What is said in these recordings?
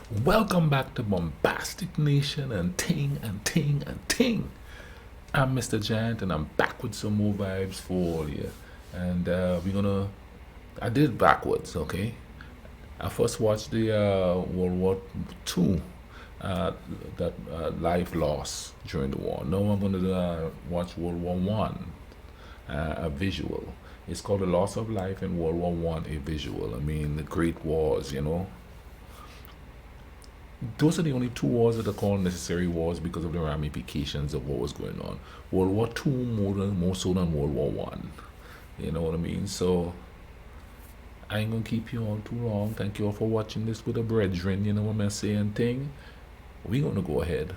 Welcome back to Bombastic Nation and Ting and Ting and Ting. I'm Mr. Giant and I'm back with some more vibes for all you. And I did it backwards, okay? I first watched the World War II, uh, that life lost during the war. Now I'm gonna watch World War One, a visual. It's called The Loss of Life in World War One, a visual. I mean, the Great Wars. Those are the only two wars that are called necessary wars because of the ramifications of what was going on. World War Two more so than World War One. You know what I mean? So I ain't gonna keep you on too long. Thank you all for watching this with a brethren. You know what I'm saying? Thing. We gonna go ahead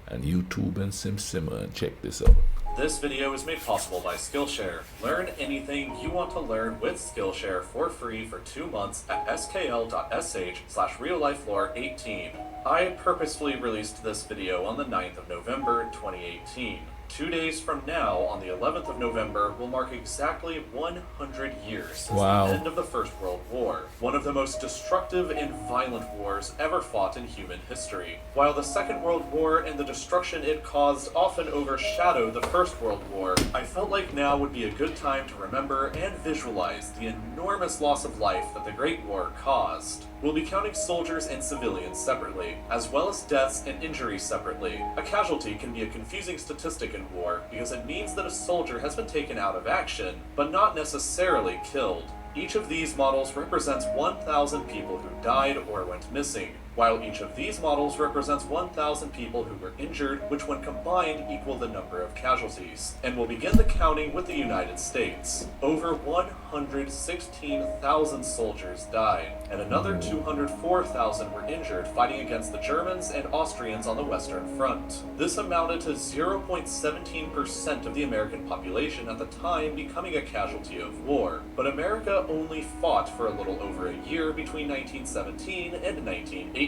and YouTube and Simmer and check this out. This video is made possible by Skillshare. Learn anything you want to learn with Skillshare for free for 2 months at skl.sh/reallifelore18. I purposefully released this video on the 9th of November 2018. 2 days from now, on the 11th of November, will mark exactly 100 years since Wow. the end of the First World War, one of the most destructive and violent wars ever fought in human history. While the Second World War and the destruction it caused often overshadow the First World War, I felt like now would be a good time to remember and visualize the enormous loss of life that the Great War caused. We'll be counting soldiers and civilians separately, as well as deaths and injuries separately. A casualty can be a confusing statistic in war because it means that a soldier has been taken out of action, but not necessarily killed. Each of these models represents 1,000 people who died or went missing, while each of these models represents 1,000 people who were injured, which when combined equal the number of casualties. And we'll begin the counting with the United States. Over 116,000 soldiers died, and another 204,000 were injured fighting against the Germans and Austrians on the Western Front. This amounted to 0.17% of the American population at the time becoming a casualty of war. But America only fought for a little over a year between 1917 and 1918.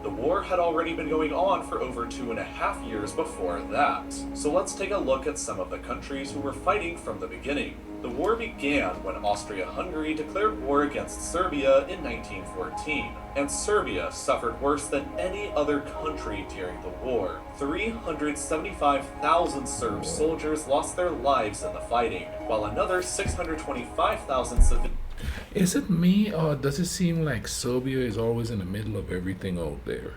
The war had already been going on for over 2.5 years before that. So let's take a look at some of the countries who were fighting from the beginning. The war began when Austria-Hungary declared war against Serbia in 1914, and Serbia suffered worse than any other country during the war. 375,000 Serb soldiers lost their lives in the fighting, while another 625,000 civilians. Is it me or does it seem like Serbia is always in the middle of everything out there?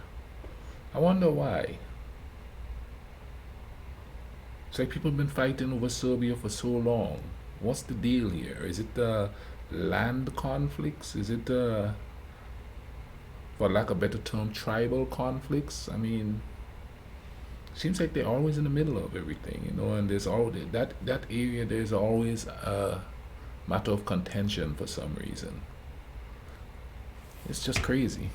I wonder why. It's like people have been fighting over Serbia for so long. What's the deal here? Is it land conflicts? Is it, for lack of a better term, tribal conflicts? I mean, seems like they're always in the middle of everything, and there's always that area. There's always a matter of contention for some reason. It's just crazy.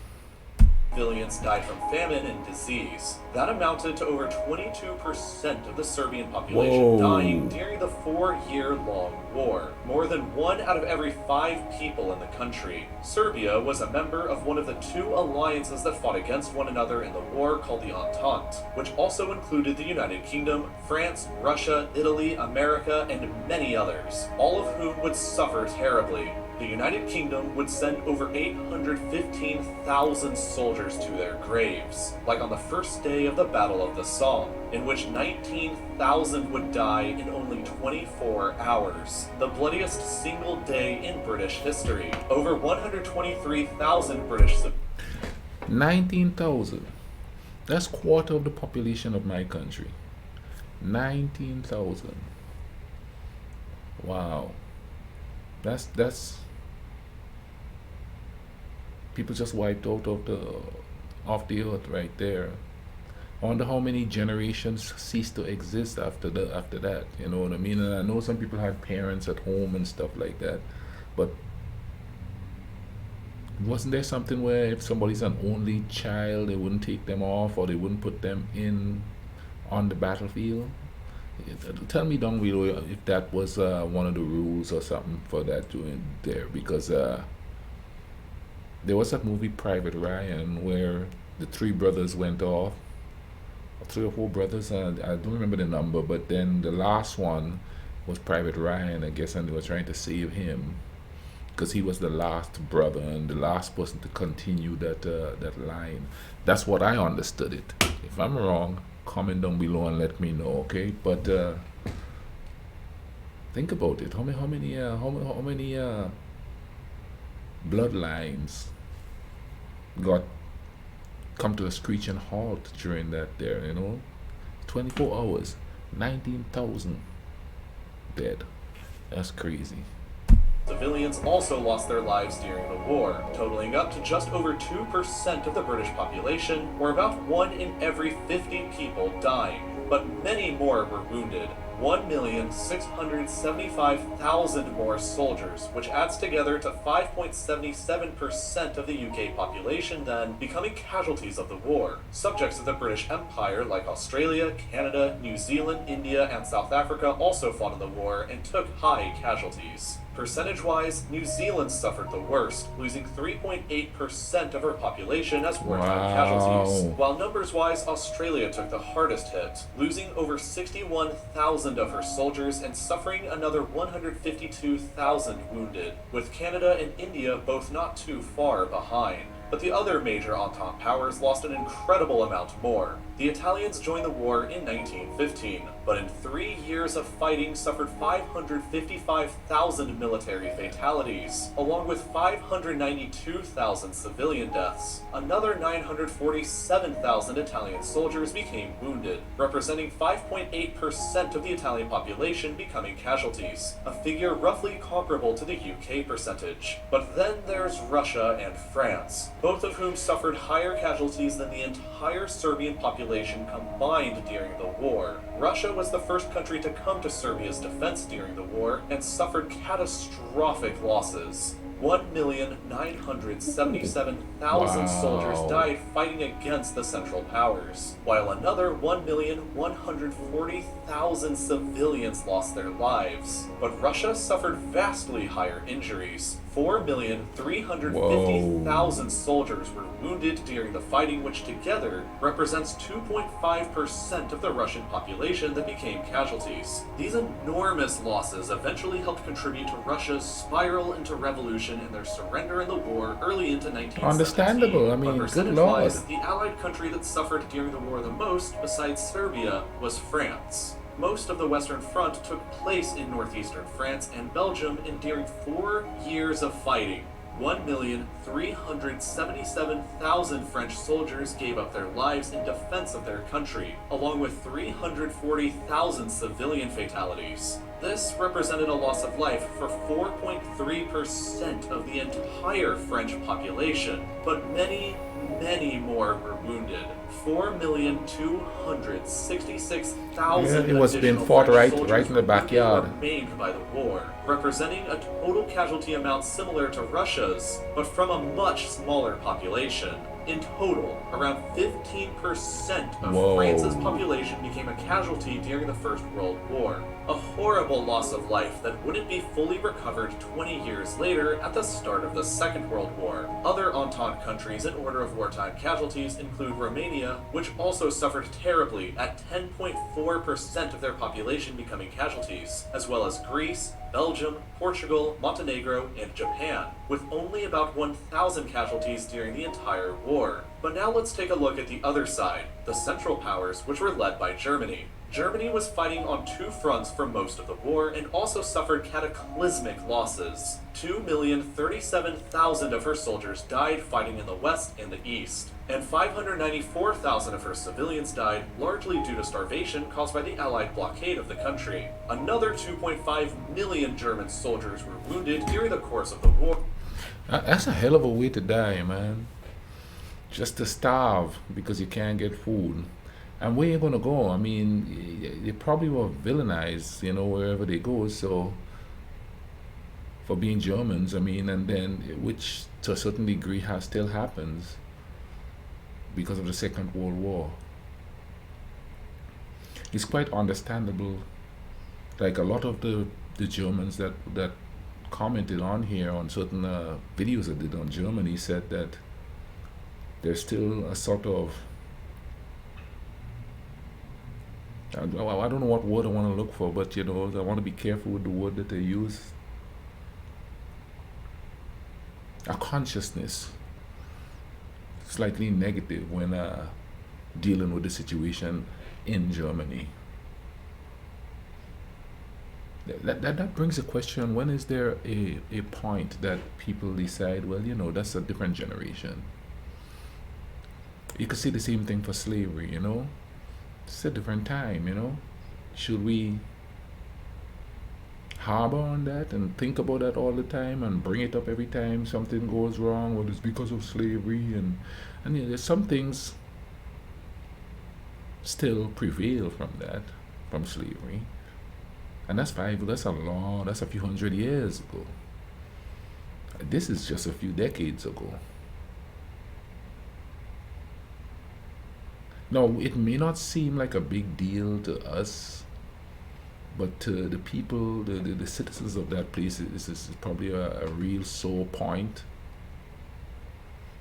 Civilians died from famine and disease. That amounted to over 22% of the Serbian population Whoa. dying during the 4-year-long war. More than 1 out of every 5 people in the country. Serbia was a member of one of the 2 alliances that fought against one another in the war called the Entente, which also included the United Kingdom, France, Russia, Italy, America, and many others, all of whom would suffer terribly. The United Kingdom would send over 815,000 soldiers to their graves, like on the first day of the Battle of the Somme, in which 19,000 would die in only 24 hours, the bloodiest single day in British history. Over 123,000 British 19,000. That's quarter of the population of my country. 19,000. Wow. That's people just wiped out off the earth right there. I wonder how many generations cease to exist after that. You know what I mean? And I know some people have parents at home and stuff like that, but wasn't there something where if somebody's an only child, they wouldn't take them off or they wouldn't put them in on the battlefield? Tell me down below if that was one of the rules or something for that doing there, because there was that movie Private Ryan where the 3 brothers went off, 3 or 4 brothers, and I don't remember the number, but then the last one was Private Ryan, I guess, and they were trying to save him. because he was the last brother and the last person to continue that line. That's what I understood it. If I'm wrong, comment down below and let me know, okay? But think about it. How many bloodlines got come to a screeching halt during that there, 24 hours, 19,000 dead. That's crazy. Civilians also lost their lives during the war, totaling up to just over 2% of the British population, or about 1 in every 50 people dying. But many more were wounded. 1,675,000 more soldiers, which adds together to 5.77% of the UK population then, becoming casualties of the war. Subjects of the British Empire like Australia, Canada, New Zealand, India, and South Africa also fought in the war and took high casualties. Percentage-wise, New Zealand suffered the worst, losing 3.8% of her population as wartime casualties, while numbers-wise, Australia took the hardest hit, losing over 61,000 of her soldiers and suffering another 152,000 wounded, with Canada and India both not too far behind. But the other major Entente powers lost an incredible amount more. The Italians joined the war in 1915, but in 3 years of fighting suffered 555,000 military fatalities, along with 592,000 civilian deaths. Another 947,000 Italian soldiers became wounded, representing 5.8% of the Italian population becoming casualties, a figure roughly comparable to the UK percentage. But then there's Russia and France, both of whom suffered higher casualties than the entire Serbian population combined during the war. Russia was the first country to come to Serbia's defense during the war and suffered catastrophic losses. 1,977,000 soldiers died fighting against the Central Powers, while another 1,140,000 civilians lost their lives. But Russia suffered vastly higher injuries. 4,350,000 soldiers were wounded during the fighting, which together represents 2.5% of the Russian population that became casualties. These enormous losses eventually helped contribute to Russia's spiral into revolution and their surrender in the war early into 1917. Understandable. I mean, good lord. The Allied country that suffered during the war the most, besides Serbia, was France. Most of the Western Front took place in northeastern France and Belgium, and during 4 years of fighting, 1,377,000 French soldiers gave up their lives in defense of their country, along with 340,000 civilian fatalities. This represented a loss of life for 4.3% of the entire French population, but many more were wounded. 4,266,000 it was being fought right in the backyard. Remained by the war, representing a total casualty amount similar to Russia's, but from a much smaller population. In total, around 15% of France's population became a casualty during the First World War. A horrible loss of life that wouldn't be fully recovered 20 years later at the start of the Second World War. Other Entente countries in order of wartime casualties include Romania, which also suffered terribly at 10.4% of their population becoming casualties, as well as Greece, Belgium, Portugal, Montenegro, and Japan, with only about 1,000 casualties during the entire war. But now let's take a look at the other side, the Central Powers, which were led by Germany. Germany was fighting on 2 fronts for most of the war and also suffered cataclysmic losses. 2,037,000 of her soldiers died fighting in the west and the east, and 594,000 of her civilians died largely due to starvation caused by the Allied blockade of the country. Another 2.5 million German soldiers were wounded during the course of the war. That's a hell of a way to die, man. Just to starve because you can't get food. And where you gonna go? I mean, they probably were villainized, wherever they go. So for being Germans, I mean, and then which to a certain degree still happens because of the Second World War. It's quite understandable. Like a lot of the Germans that commented on here on certain videos I did on Germany said that there's still a sort of, I don't know what word I want to look for, but I want to be careful with the word that they use. a consciousness slightly negative when dealing with the situation in Germany. That brings a question: when is there a point that people decide, well, that's a different generation? You could say the same thing for slavery, it's a different time. Should we harbor on that and think about that all the time and bring it up every time something goes wrong? Well, it's because of slavery, and there's some things still prevail from slavery. And that's a few hundred years ago. This is just a few decades ago. Now, it may not seem like a big deal to us, but to the people, the citizens of that place, this is probably a real sore point.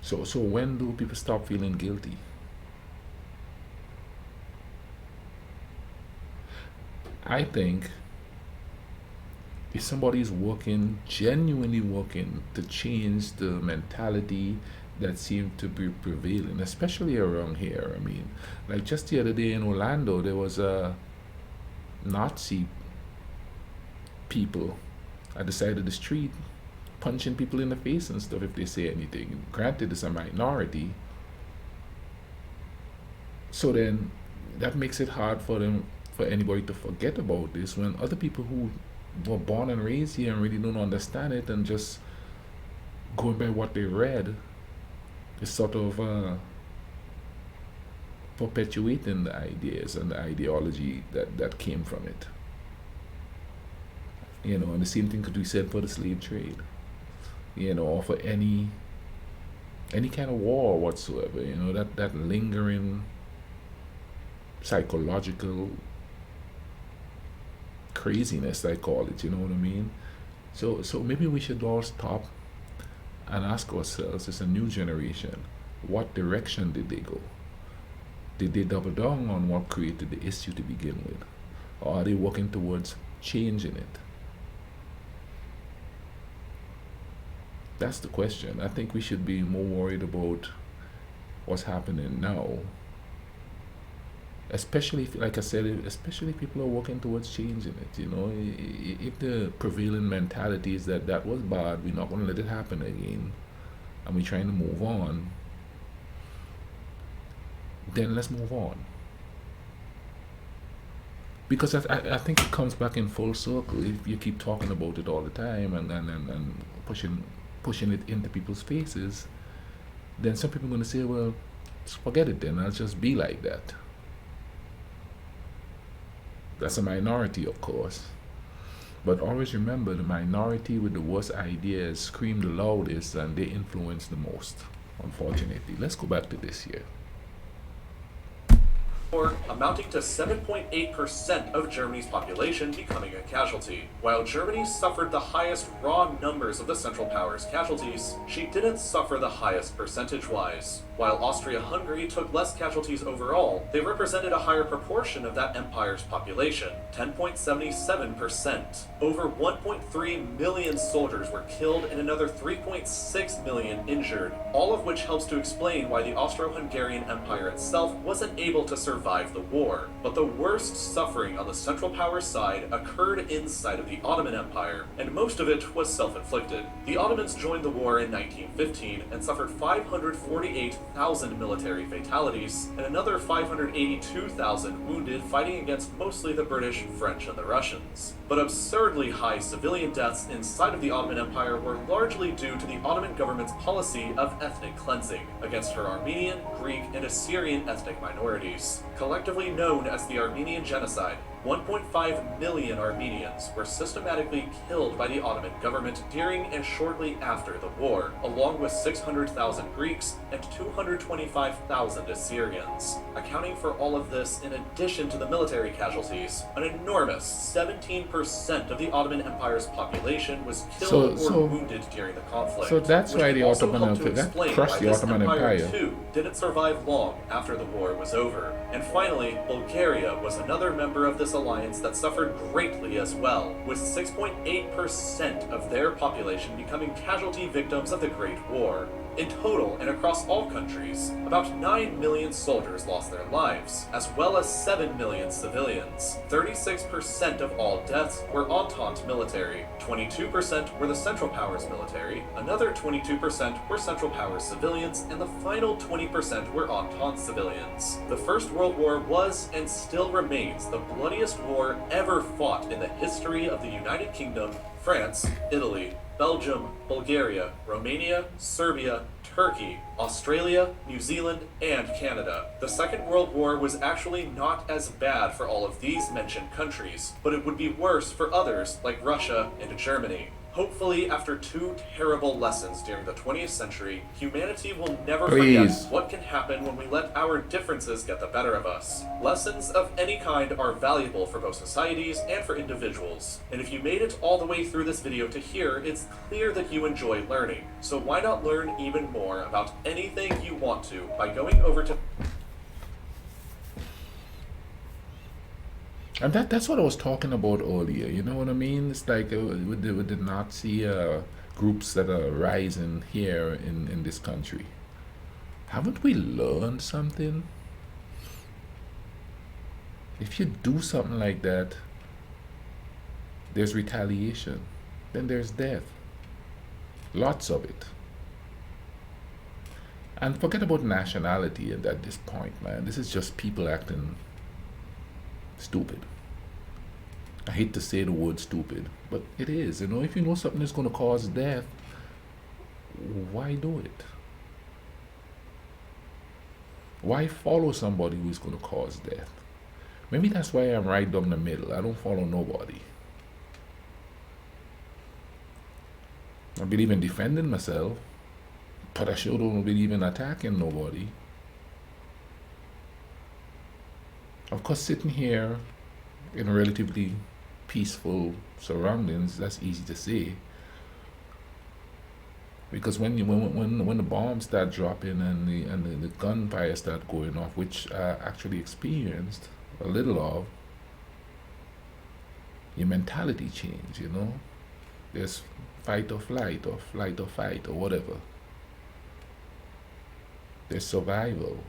So when do people stop feeling guilty? I think if somebody is genuinely working to change the mentality that seemed to be prevailing, especially around here. I mean, like just the other day in Orlando, there was a Nazi people at the side of the street punching people in the face and stuff if they say anything. Granted, it's a minority. So then that makes it hard for anybody to forget about this when other people who were born and raised here and really don't understand it and just going by what they read is sort of perpetuating the ideas and the ideology that came from it. And the same thing could be said for the slave trade, or for any kind of war whatsoever, that lingering psychological craziness, I call it, you know what I mean? So maybe we should all stop and ask ourselves, as a new generation, what direction did they go? Did they double down on what created the issue to begin with? Or are they working towards changing it? That's the question. I think we should be more worried about what's happening now. Especially, like I said, especially if people are working towards changing it, If the prevailing mentality is that was bad, we're not going to let it happen again, and we're trying to move on, then let's move on. Because I think it comes back in full circle if you keep talking about it all the time and pushing it into people's faces. Then some people are going to say, well, forget it then, I'll just be like that. That's a minority, of course. But always remember, the minority with the worst ideas scream the loudest and they influence the most, unfortunately. Let's go back to this here. Amounting to 7.8% of Germany's population becoming a casualty. While Germany suffered the highest raw numbers of the Central Powers casualties, she didn't suffer the highest percentage-wise. While Austria-Hungary took less casualties overall, they represented a higher proportion of that empire's population, 10.77%. Over 1.3 million soldiers were killed and another 3.6 million injured, all of which helps to explain why the Austro-Hungarian Empire itself wasn't able to survive the war. But the worst suffering on the Central Powers side occurred inside of the Ottoman Empire, and most of it was self-inflicted. The Ottomans joined the war in 1915 and suffered 548,000 military fatalities and another 582,000 wounded fighting against mostly the British, French, and the Russians. But absurdly high civilian deaths inside of the Ottoman Empire were largely due to the Ottoman government's policy of ethnic cleansing against her Armenian, Greek, and Assyrian ethnic minorities. Collectively known as the Armenian Genocide, 1.5 million Armenians were systematically killed by the Ottoman government during and shortly after the war, along with 600,000 Greeks and 225,000 Assyrians. Accounting for all of this, in addition to the military casualties, an enormous 17% of the Ottoman Empire's population was killed or wounded during the conflict. So that's why the Ottoman Empire crushed the Ottoman Empire too didn't survive long after the war was over. And finally, Bulgaria was another member of the this alliance that suffered greatly as well, with 6.8% of their population becoming casualty victims of the Great War. In total, and across all countries, about 9 million soldiers lost their lives, as well as 7 million civilians. 36% of all deaths were Entente military, 22% were the Central Powers military, another 22% were Central Powers civilians, and the final 20% were Entente civilians. The First World War was, and still remains, the bloodiest war ever fought in the history of the United Kingdom, France, Italy, Belgium, Bulgaria, Romania, Serbia, Turkey, Australia, New Zealand, and Canada. The Second World War was actually not as bad for all of these mentioned countries, but it would be worse for others like Russia and Germany. Hopefully, after 2 terrible lessons during the 20th century, humanity will never forget what can happen when we let our differences get the better of us. Lessons of any kind are valuable for both societies and for individuals. And if you made it all the way through this video to here, it's clear that you enjoy learning. So why not learn even more about anything you want to by going over to... And that's what I was talking about earlier, you know what I mean? It's like with the Nazi groups that are rising here in this country. Haven't we learned something? If you do something like that, there's retaliation. Then there's death. Lots of it. And forget about nationality at this point, man. This is just people acting stupid. I hate to say the word stupid, but it is. You know, if you know something is going to cause death, why do it? Why follow somebody who is going to cause death? Maybe that's why I'm right down the middle. I don't follow nobody. I believe in defending myself, but I sure don't believe in attacking nobody. Of course, sitting here in relatively peaceful surroundings, that's easy to say. Because when the bombs start dropping and the gunfire start going off, which I actually experienced a little of, your mentality change, you know. There's fight or flight, or flight or fight, or whatever. There's survival.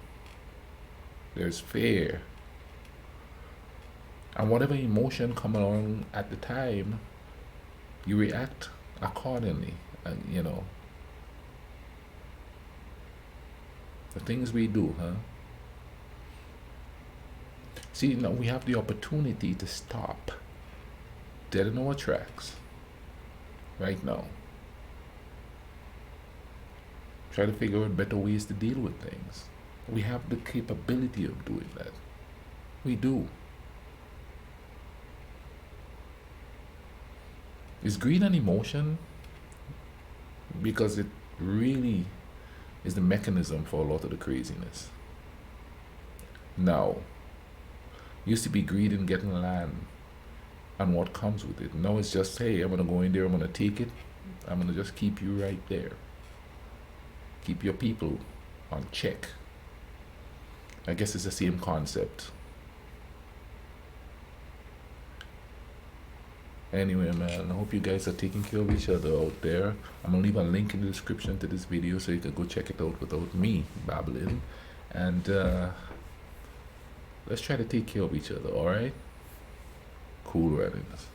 There's fear. And whatever emotion come along at the time, you react accordingly. And you know, the things we do, huh? See, now we have the opportunity to stop dead in our tracks right now. Try to figure out better ways to deal with things. We have the capability of doing that. We do. Is greed an emotion? Because it really is the mechanism for a lot of the craziness. Now, used to be greed in getting land and what comes with it. Now it's just, hey, I'm going to go in there, I'm going to take it, I'm going to just keep you right there. Keep your people on check. I guess it's the same concept. Anyway, man, I hope you guys are taking care of each other out there. I'm going to leave a link in the description to this video so you can go check it out without me babbling. And let's try to take care of each other, alright? Cool runnings.